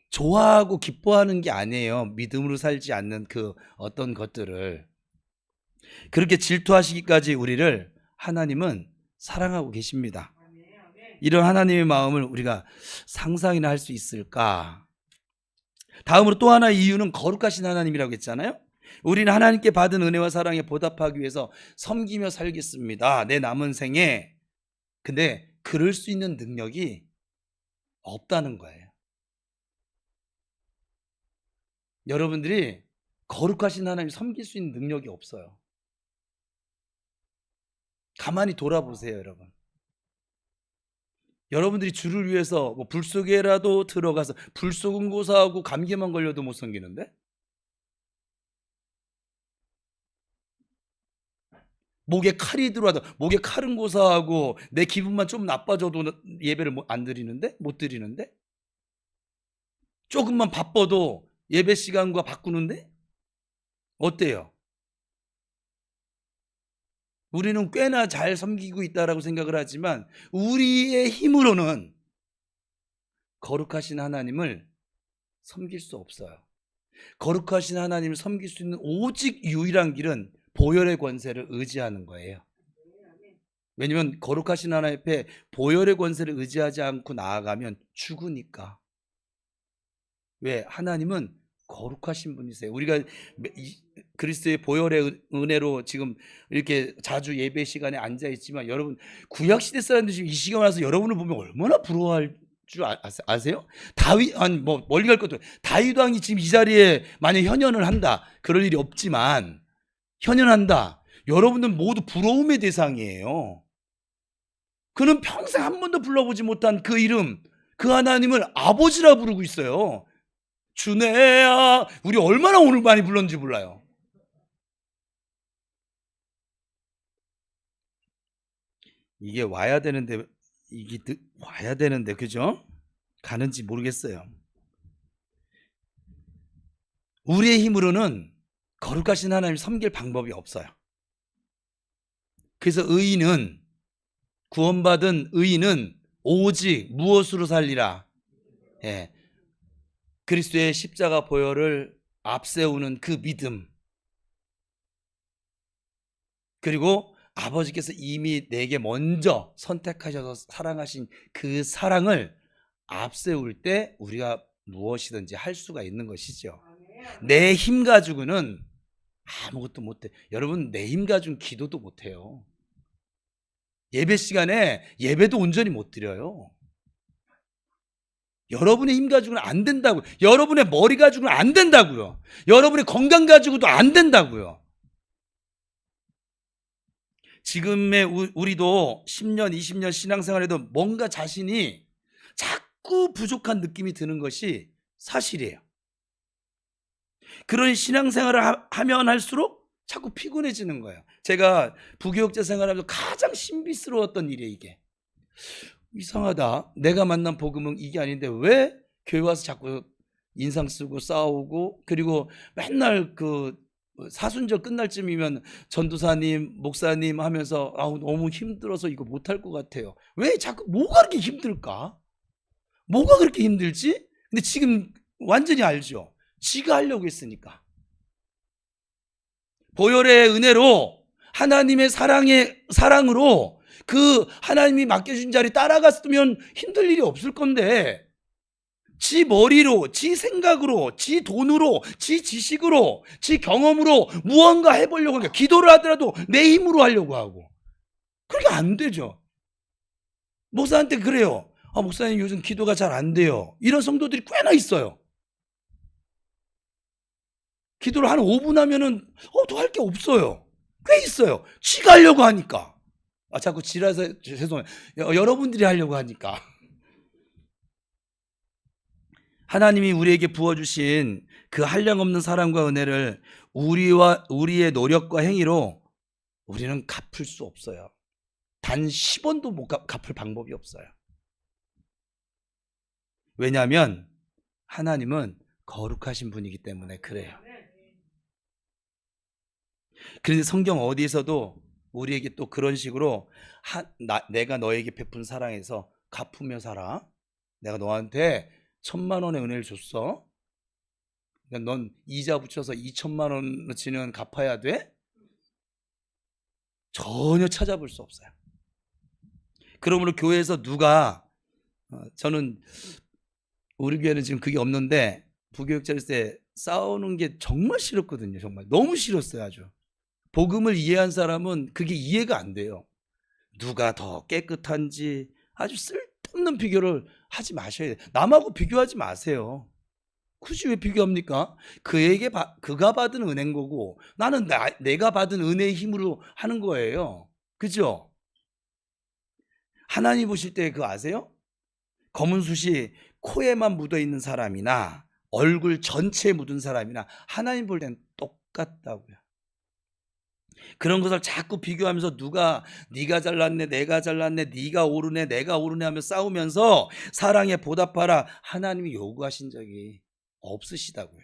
[SPEAKER 1] 좋아하고 기뻐하는 게 아니에요. 믿음으로 살지 않는 그 어떤 것들을. 그렇게 질투하시기까지 우리를 하나님은 사랑하고 계십니다. 이런 하나님의 마음을 우리가 상상이나 할 수 있을까? 다음으로 또 하나의 이유는 거룩하신 하나님이라고 했잖아요. 우리는 하나님께 받은 은혜와 사랑에 보답하기 위해서 섬기며 살겠습니다. 내 남은 생에. 근데 그럴 수 있는 능력이 없다는 거예요. 여러분들이 거룩하신 하나님 섬길 수 있는 능력이 없어요. 가만히 돌아보세요, 여러분. 여러분들이 주를 위해서 뭐 불 속에라도 들어가서 불 속은 고사하고 감기만 걸려도 못 섬기는데? 목에 칼이 들어와도 목에 칼은 고사하고 내 기분만 좀 나빠져도 예배를 안 드리는데? 못 드리는데? 조금만 바빠도 예배 시간과 바꾸는데? 어때요? 우리는 꽤나 잘 섬기고 있다라고 생각을 하지만 우리의 힘으로는 거룩하신 하나님을 섬길 수 없어요. 거룩하신 하나님을 섬길 수 있는 오직 유일한 길은 보혈의 권세를 의지하는 거예요. 왜냐하면 거룩하신 하나님 앞에 보혈의 권세를 의지하지 않고 나아가면 죽으니까. 왜? 하나님은 거룩하신 분이세요. 우리가 그리스도의 보혈의 은혜로 지금 이렇게 자주 예배 시간에 앉아 있지만, 여러분 구약시대 사람들이 지금 이 시간 와서 여러분을 보면 얼마나 부러워할 줄 아세요? 다윗, 아니 뭐 멀리 갈 것도, 다윗 왕이 지금 이 자리에 만약 현현을 한다, 그럴 일이 없지만 현현한다, 여러분들 모두 부러움의 대상이에요. 그는 평생 한 번도 불러보지 못한 그 이름, 그 하나님을 아버지라 부르고 있어요. 주네야. 우리 얼마나 오늘 많이 불렀는지 몰라요. 이게 와야 되는데, 그죠? 가는지 모르겠어요. 우리의 힘으로는 거룩하신 하나님 섬길 방법이 없어요. 그래서 구원받은 의인은 오직 무엇으로 살리라? 예, 그리스도의 십자가 보혈을 앞세우는 그 믿음, 그리고 아버지께서 이미 내게 먼저 선택하셔서 사랑하신 그 사랑을 앞세울 때 우리가 무엇이든지 할 수가 있는 것이죠. 내 힘 가지고는 아무것도 못해. 여러분, 내 힘 가지고는 기도도 못해요. 예배 시간에 예배도 온전히 못 드려요. 여러분의 힘 가지고는 안 된다고요. 여러분의 머리 가지고는 안 된다고요. 여러분의 건강 가지고도 안 된다고요. 지금의 우리도 10년, 20년 신앙생활에도 뭔가 자신이 자꾸 부족한 느낌이 드는 것이 사실이에요. 그런 신앙생활을 하면 할수록 자꾸 피곤해지는 거예요. 제가 부교육자 생활하면서 가장 신비스러웠던 일이에요. 이게 이상하다. 내가 만난 복음은 이게 아닌데 왜 교회 와서 자꾸 인상 쓰고 싸우고, 그리고 맨날 그 사순절 끝날 쯤이면 전도사님, 목사님 하면서 아우 너무 힘들어서 이거 못할 것 같아요. 왜 자꾸 뭐가 그렇게 힘들까? 뭐가 그렇게 힘들지? 근데 지금 완전히 알죠. 지가 하려고 했으니까. 보혈의 은혜로, 하나님의 사랑으로 그 하나님이 맡겨준 자리 따라갔으면 힘들 일이 없을 건데, 지 머리로, 지 생각으로, 지 돈으로, 지 지식으로, 지 경험으로 무언가 해보려고 하니까, 기도를 하더라도 내 힘으로 하려고 하고, 그렇게 안 되죠. 목사한테 그래요. 목사님 요즘 기도가 잘 안 돼요. 이런 성도들이 꽤나 있어요. 기도를 한 5분 하면은 더 할 게 없어요. 꽤 있어요. 지가 하려고 하니까. 자꾸 지라서 죄송해요. 여러분들이 하려고 하니까. 하나님이 우리에게 부어주신 그 한량없는 사랑과 은혜를 우리의 노력과 행위로 우리는 갚을 수 없어요. 단 10원도 못 갚을 방법이 없어요. 왜냐하면 하나님은 거룩하신 분이기 때문에 그래요. 그런데 성경 어디에서도 우리에게 또 그런 식으로 내가 너에게 베푼 사랑에서 갚으며 살아. 내가 너한테 1,000만 원의 은혜를 줬어. 넌 이자 붙여서 2,000만 원어치는 갚아야 돼? 전혀 찾아볼 수 없어요. 그러므로 교회에서 누가 저는 우리 교회는 지금 그게 없는데 부교육자일 때 싸우는 게 정말 싫었거든요. 정말 너무 싫었어요. 아주. 복음을 이해한 사람은 그게 이해가 안 돼요. 누가 더 깨끗한지 아주 쓸데없는 비교를 하지 마셔야 돼요. 남하고 비교하지 마세요. 굳이 왜 비교합니까? 그가 받은 은혜인 거고 나는 내가 받은 은혜의 힘으로 하는 거예요. 그죠? 하나님 보실 때 그거 아세요? 검은 숯이 코에만 묻어있는 사람이나 얼굴 전체에 묻은 사람이나 하나님 볼 땐 똑같다고요. 그런 것을 자꾸 비교하면서 네가 잘났네, 내가 잘났네, 네가 오르네, 내가 오르네 하며 싸우면서 사랑에 보답하라 하나님이 요구하신 적이 없으시다고요.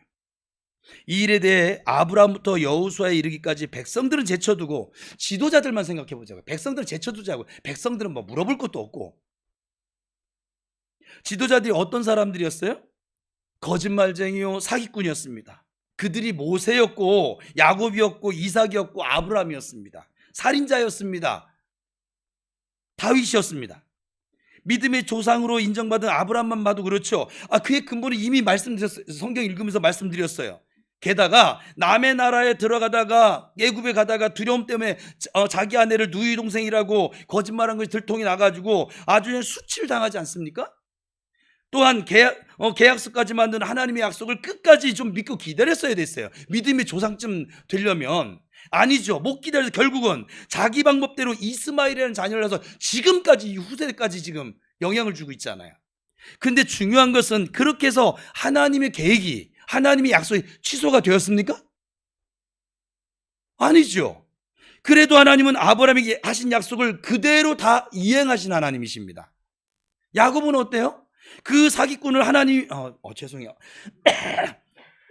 [SPEAKER 1] 이 일에 대해 아브라함부터 여호수아에 이르기까지 백성들은 제쳐두고 지도자들만 생각해 보자고요. 백성들은 제쳐두자고요. 백성들은 뭐 물어볼 것도 없고. 지도자들이 어떤 사람들이었어요? 거짓말쟁이요, 사기꾼이었습니다. 그들이 모세였고 야곱이었고 이삭이었고 아브라함이었습니다. 살인자였습니다. 다윗이었습니다. 믿음의 조상으로 인정받은 아브라함만 봐도 그렇죠. 그의 근본은 이미 말씀드렸어요. 성경 읽으면서 말씀드렸어요. 게다가 남의 나라에 들어가다가 애굽에 가다가 두려움 때문에 자기 아내를 누이 동생이라고 거짓말한 것이 들통이 나가지고 아주 그냥 수치를 당하지 않습니까? 또한 계약서까지 만든 하나님의 약속을 끝까지 좀 믿고 기다렸어야 됐어요. 믿음의 조상쯤 되려면. 아니죠. 못 기다려서 결국은 자기 방법대로 이스마엘이라는 자녀를 낳아서 지금까지 이 후세대까지 지금 영향을 주고 있잖아요. 근데 중요한 것은 그렇게 해서 하나님의 계획이, 하나님의 약속이 취소가 되었습니까? 아니죠. 그래도 하나님은 아브라함에게 하신 약속을 그대로 다 이행하신 하나님이십니다. 야곱은 어때요? 그 사기꾼을 죄송해요.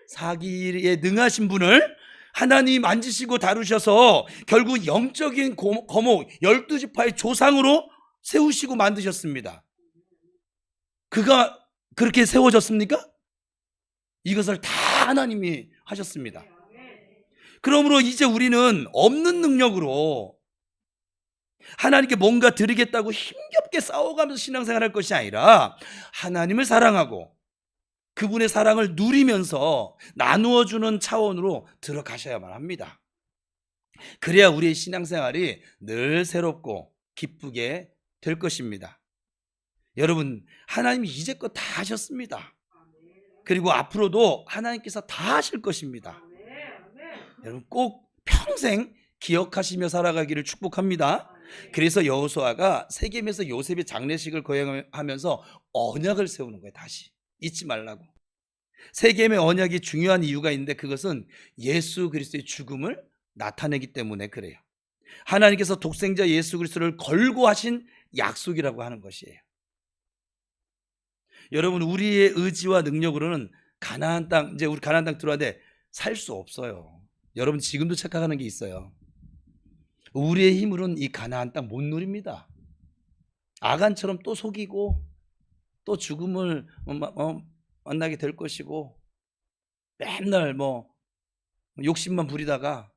[SPEAKER 1] 사기에 능하신 분을 하나님 만지시고 다루셔서 결국 영적인 거목 12지파의 조상으로 세우시고 만드셨습니다. 그가 그렇게 세워졌습니까? 이것을 다 하나님이 하셨습니다. 그러므로 이제 우리는 없는 능력으로 하나님께 뭔가 드리겠다고 힘겹게 싸워가면서 신앙생활할 것이 아니라 하나님을 사랑하고 그분의 사랑을 누리면서 나누어주는 차원으로 들어가셔야만 합니다. 그래야 우리의 신앙생활이 늘 새롭고 기쁘게 될 것입니다. 여러분, 하나님이 이제껏 다 하셨습니다. 그리고 앞으로도 하나님께서 다 하실 것입니다. 여러분 꼭 평생 기억하시며 살아가기를 축복합니다. 그래서 여호수아가 세겜에서 요셉의 장례식을 거행하면서 언약을 세우는 거예요. 다시 잊지 말라고. 세겜의 언약이 중요한 이유가 있는데 그것은 예수 그리스도의 죽음을 나타내기 때문에 그래요. 하나님께서 독생자 예수 그리스도를 걸고 하신 약속이라고 하는 것이에요. 여러분, 우리의 의지와 능력으로는 가나안 땅, 이제 우리 가나안 땅 들어왔는데 살 수 없어요. 여러분 지금도 착각하는 게 있어요. 우리의 힘으로는 이 가나안 땅 못 누립니다. 아간처럼 또 속이고 또 죽음을 만나게 될 것이고 맨날 욕심만 부리다가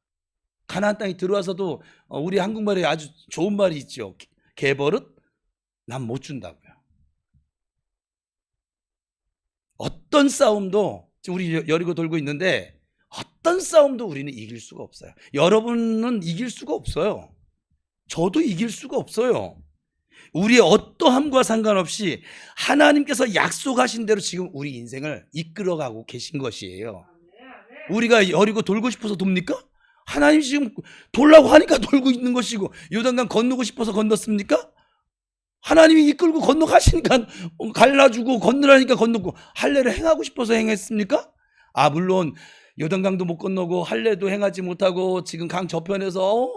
[SPEAKER 1] 가나안 땅에 들어와서도 우리 한국말에 아주 좋은 말이 있죠. 개버릇 난 못 준다고요. 어떤 싸움도 지금 우리 여리고 돌고 있는데 어떤 싸움도 우리는 이길 수가 없어요. 여러분은 이길 수가 없어요. 저도 이길 수가 없어요. 우리의 어떠함과 상관없이 하나님께서 약속하신 대로 지금 우리 인생을 이끌어가고 계신 것이에요. 우리가 여리고 돌고 싶어서 돕니까? 하나님 지금 돌라고 하니까 돌고 있는 것이고, 요단강 건너고 싶어서 건넜습니까? 하나님이 이끌고 건너가시니까 갈라주고 건너라니까 건너고, 할례를 행하고 싶어서 행했습니까? 물론 요단강도 못 건너고 할례도 행하지 못하고 지금 강 저편에서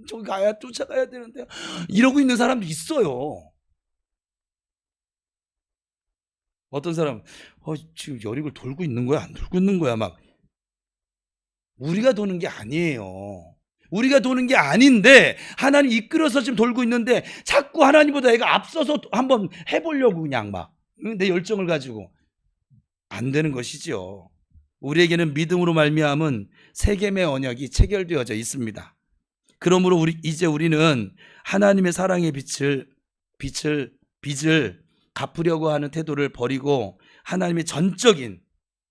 [SPEAKER 1] 저기 쫓아가야 되는데 이러고 있는 사람도 있어요. 어떤 사람 지금 여리고를 돌고 있는 거야, 안 돌고 있는 거야? 막 우리가 도는 게 아니에요. 우리가 도는 게 아닌데 하나님 이끌어서 지금 돌고 있는데 자꾸 하나님보다 애가 앞서서 한번 해보려고 그냥 막 내 열정을 가지고 안 되는 것이죠. 우리에게는 믿음으로 말미암은 세겜의 언약이 체결되어져 있습니다. 그러므로 이제 우리는 하나님의 사랑의 빚을 갚으려고 하는 태도를 버리고 하나님의 전적인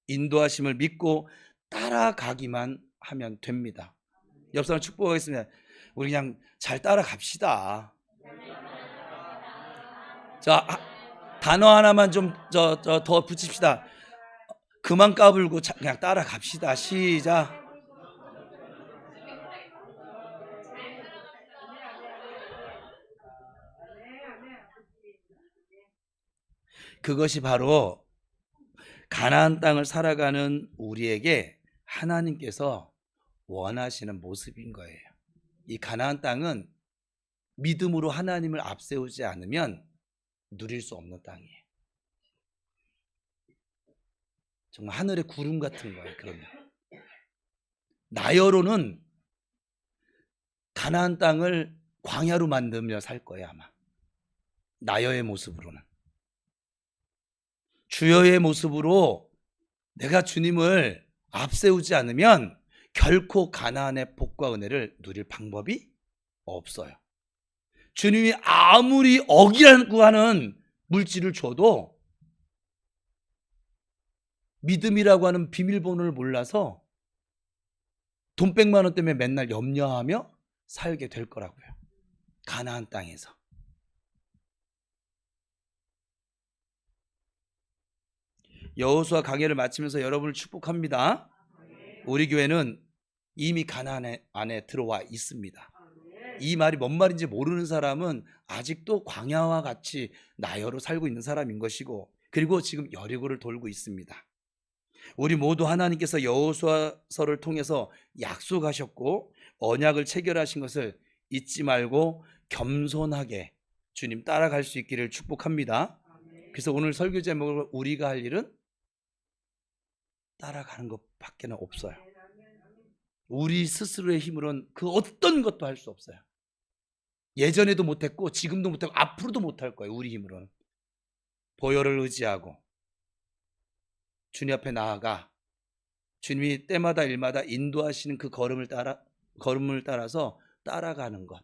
[SPEAKER 1] 인도하심을 믿고 따라가기만 하면 됩니다. 옆 사람 축복하겠습니다. 우리 그냥 잘 따라갑시다. 자, 단어 하나만 좀 더 붙입시다. 그만 까불고 그냥 따라갑시다. 시작. 그것이 바로 가나안 땅을 살아가는 우리에게 하나님께서 원하시는 모습인 거예요. 이 가나안 땅은 믿음으로 하나님을 앞세우지 않으면 누릴 수 없는 땅이에요. 정말 하늘의 구름 같은 거예요. 그러면 나여로는 가나안 땅을 광야로 만들며 살 거예요. 아마 나여의 모습으로는. 주여의 모습으로 내가 주님을 앞세우지 않으면 결코 가나안의 복과 은혜를 누릴 방법이 없어요. 주님이 아무리 억이라고 하는 물질을 줘도 믿음이라고 하는 비밀번호를 몰라서 돈 100만 원 때문에 맨날 염려하며 살게 될 거라고요. 가나안 땅에서. 여호수아 강해를 마치면서 여러분을 축복합니다. 우리 교회는 이미 가나안 안에 들어와 있습니다. 이 말이 뭔 말인지 모르는 사람은 아직도 광야와 같이 나여로 살고 있는 사람인 것이고, 그리고 지금 여리고를 돌고 있습니다. 우리 모두 하나님께서 여호수아서를 통해서 약속하셨고 언약을 체결하신 것을 잊지 말고 겸손하게 주님 따라갈 수 있기를 축복합니다. 그래서 오늘 설교 제목을 우리가 할 일은 따라가는 것밖에 없어요. 우리 스스로의 힘으로는 그 어떤 것도 할 수 없어요. 예전에도 못했고 지금도 못하고 앞으로도 못할 거예요. 우리 힘으로는. 보혈을 의지하고 주님 앞에 나아가 주님이 때마다 일마다 인도하시는 그 걸음을 따라서 따라가는 것.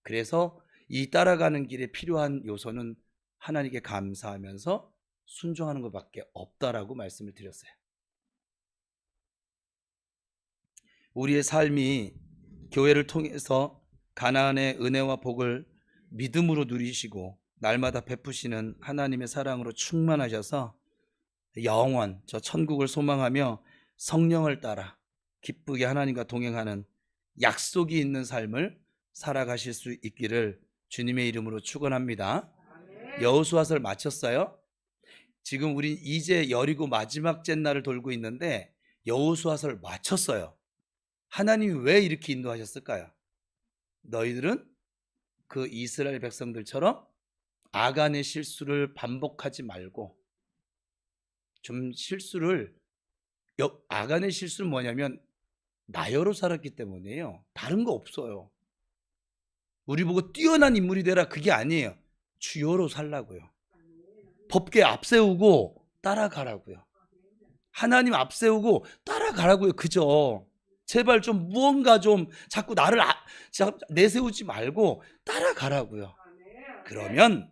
[SPEAKER 1] 그래서 이 따라가는 길에 필요한 요소는 하나님께 감사하면서 순종하는 것밖에 없다라고 말씀을 드렸어요. 우리의 삶이 교회를 통해서 가나안의 은혜와 복을 믿음으로 누리시고 날마다 베푸시는 하나님의 사랑으로 충만하셔서 영원 저 천국을 소망하며 성령을 따라 기쁘게 하나님과 동행하는 약속이 있는 삶을 살아가실 수 있기를 주님의 이름으로 축원합니다. 여호수아서를 마쳤어요. 지금 우린 이제 여리고 마지막 잿날을 돌고 있는데 여호수아서를 마쳤어요. 하나님이 왜 이렇게 인도하셨을까요? 너희들은 그 이스라엘 백성들처럼 아간의 실수를 반복하지 말고 좀 실수를, 아간의 실수는 뭐냐면 나여로 살았기 때문이에요. 다른 거 없어요. 우리 보고 뛰어난 인물이 되라, 그게 아니에요. 주여로 살라고요. 법궤 앞세우고 따라가라고요. 하나님 앞세우고 따라가라고요. 그죠? 제발 좀 무언가 좀 자꾸 나를 내세우지 말고 따라가라고요. 그러면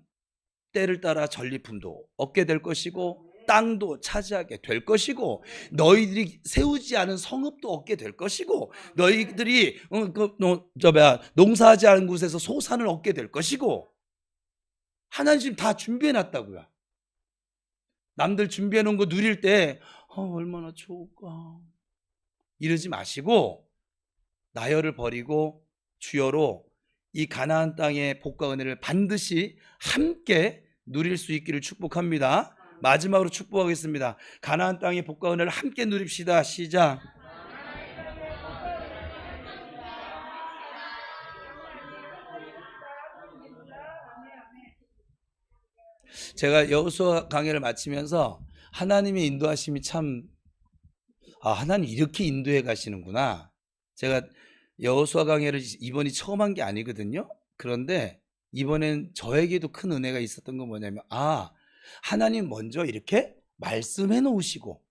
[SPEAKER 1] 때를 따라 전리품도 얻게 될 것이고 땅도 차지하게 될 것이고 너희들이 세우지 않은 성읍도 얻게 될 것이고 너희들이 농사하지 않은 곳에서 소산을 얻게 될 것이고 하나님 지금 다 준비해 놨다고요. 남들 준비해 놓은 거 누릴 때 얼마나 좋을까 이러지 마시고 나여를 버리고 주여로 이 가나안 땅의 복과 은혜를 반드시 함께 누릴 수 있기를 축복합니다. 마지막으로 축복하겠습니다. 가나안 땅의 복과 은혜를 함께 누립시다. 시작. 제가 여호수아 강해를 마치면서 하나님의 인도하심이 참, 하나님 이렇게 인도해 가시는구나. 제가 여호수아 강해를 이번이 처음 한 게 아니거든요. 그런데 이번엔 저에게도 큰 은혜가 있었던 건 뭐냐면 하나님 먼저 이렇게 말씀해 놓으시고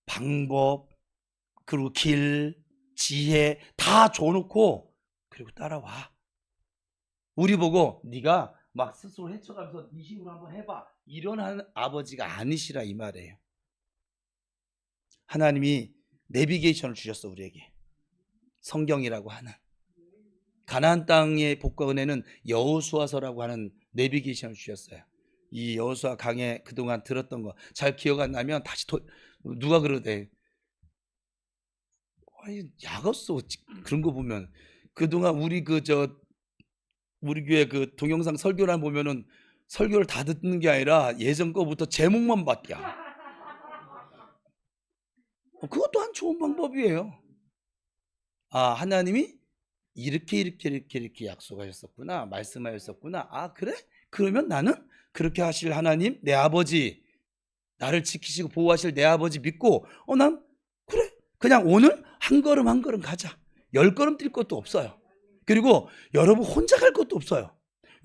[SPEAKER 1] 방법 그리고 길 지혜 다 줘놓고 그리고 따라와. 우리 보고 네가 막 스스로 헤쳐가면서 네 힘으로 한번 해봐 이런 아버지가 아니시라 이 말이에요. 하나님이 내비게이션을 주셨어. 우리에게 성경이라고 하는 가나안 땅의 복과 은혜는 여호수아서라고 하는 내비게이션을 주셨어요. 이 여호수아 강해 그동안 들었던 거 잘 기억 안 나면 다시 누가 그러대. 야갔어. 그런 거 보면 그동안 우리 우리 교회 그 동영상 설교를 보면은 설교를 다 듣는 게 아니라 예전 거부터 제목만 봤야. 그것도 한 좋은 방법이에요. 하나님이 이렇게 약속하셨었구나, 말씀하셨었구나. 그래? 그러면 나는 그렇게 하실 하나님, 내 아버지, 나를 지키시고 보호하실 내 아버지 믿고 난 그래, 그냥 오늘 한 걸음 한 걸음 가자. 10걸음 뛸 것도 없어요. 그리고 여러분 혼자 갈 것도 없어요.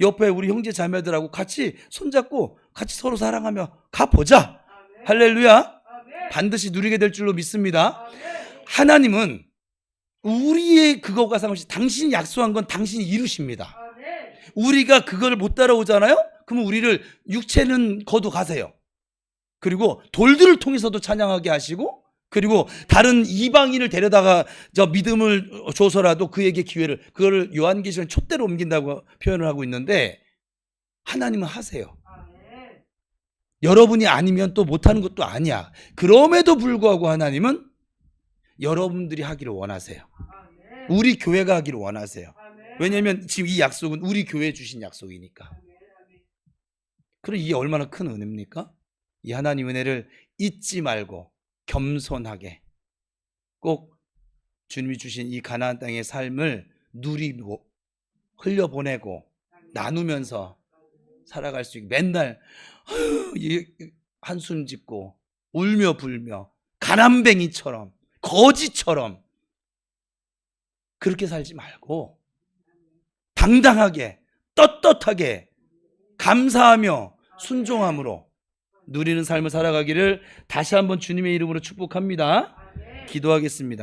[SPEAKER 1] 옆에 우리 형제 자매들하고 같이 손잡고 같이 서로 사랑하며 가보자. 할렐루야. 반드시 누리게 될 줄로 믿습니다. 하나님은 우리의 그거가 상관없이 당신이 약속한 건 당신이 이루십니다. 우리가 그걸 못 따라오잖아요. 그러면 우리를 육체는 거두 가세요. 그리고 돌들을 통해서도 찬양하게 하시고 그리고 다른 이방인을 데려다가 저 믿음을 줘서라도 그에게 기회를, 그거를 요한계시록 촛대로 옮긴다고 표현을 하고 있는데 하나님은 하세요. 여러분이 아니면 또 못하는 것도 아니야. 그럼에도 불구하고 하나님은 여러분들이 하기를 원하세요. 우리 교회가 하기를 원하세요. 왜냐하면 지금 이 약속은 우리 교회에 주신 약속이니까. 그럼 이게 얼마나 큰 은혜입니까? 이 하나님 은혜를 잊지 말고 겸손하게 꼭 주님이 주신 이 가나안 땅의 삶을 누리고 흘려보내고 나누면서 살아갈 수 있게 맨날 한숨 짓고 울며 불며 가난뱅이처럼 거지처럼 그렇게 살지 말고 당당하게 떳떳하게 감사하며 순종함으로 누리는 삶을 살아가기를 다시 한번 주님의 이름으로 축복합니다. 기도하겠습니다.